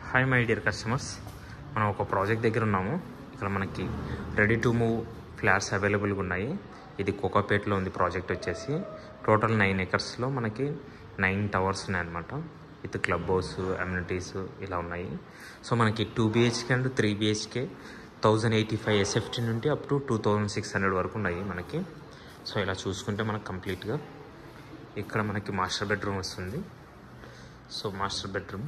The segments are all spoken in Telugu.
హాయ్ మై డియర్ కస్టమర్స్, మనం ఒక ప్రాజెక్ట్ దగ్గర ఉన్నాము. ఇక్కడ మనకి రెడీ టు మూవ్ ఫ్లాట్స్ అవైలబుల్గా ఉన్నాయి. ఇది కోకాపేట్లో ఉంది. ప్రాజెక్ట్ వచ్చేసి టోటల్ 9 ఎకర్స్లో మనకి 9 టవర్స్ ఉన్నాయన్నమాట. విత్ క్లబ్ హౌస్, అమ్యూనిటీస్ ఇలా ఉన్నాయి. సో మనకి 2 BHK అండ్ 3 BHK 1085 SFT నుండి అప్ టు 2600 వరకు ఉన్నాయి మనకి. సో ఇలా చూసుకుంటే మనకు కంప్లీట్గా ఇక్కడ మనకి మాస్టర్ బెడ్రూమ్ వస్తుంది. సో మాస్టర్ బెడ్రూమ్,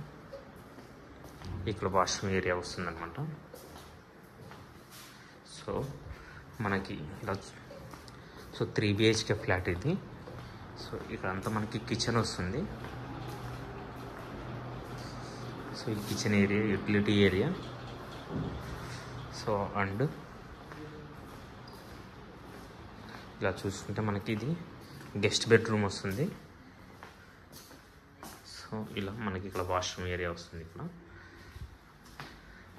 ఇక్కడ వాష్రూమ్ ఏరియా వస్తుందన్నమాట. సో మనకి ఇలా 3 BHK ఫ్లాట్ ఇది. సో ఇక్కడ అంతా మనకి కిచెన్ వస్తుంది. సో ఈ kitchen area, utility area. So and ఇలా చూసుకుంటే మనకి ఇది గెస్ట్ బెడ్రూమ్ వస్తుంది. సో ఇలా మనకి ఇక్కడ వాష్రూమ్ ఏరియా వస్తుంది. ఇక్కడ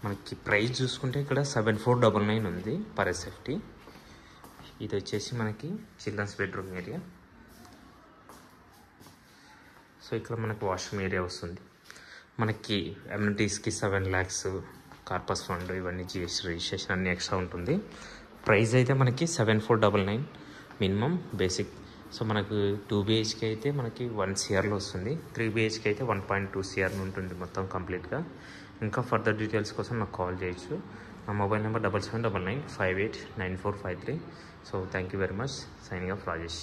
మనకి ప్రైస్ చూసుకుంటే ఇక్కడ 7499 ఉంది పర్ SFT. ఇది వచ్చేసి మనకి చిల్డ్రన్స్ బెడ్రూమ్ ఏరియా. సో ఇక్కడ మనకి వాష్రూమ్ ఏరియా వస్తుంది. మనకి అమ్యూనిటీస్కి 7 lakhs కార్పస్ ఫండ్, ఇవన్నీ GST రిజిస్ట్రేషన్ అన్నీ ఎక్స్ట్రా ఉంటుంది. ప్రైస్ అయితే మనకి 7499 మినిమం బేసిక్. సో మనకు 2 BHK అయితే మనకి 1 CRలో వస్తుంది. 3 BHK అయితే 1.2 CR ఉంటుంది మొత్తం కంప్లీట్గా. ఇంకా ఫర్దర్ డీటెయిల్స్ కోసం నాకు కాల్ చేయొచ్చు. నా mobile number 7799589453. So thank you very much. Signing off Rajesh.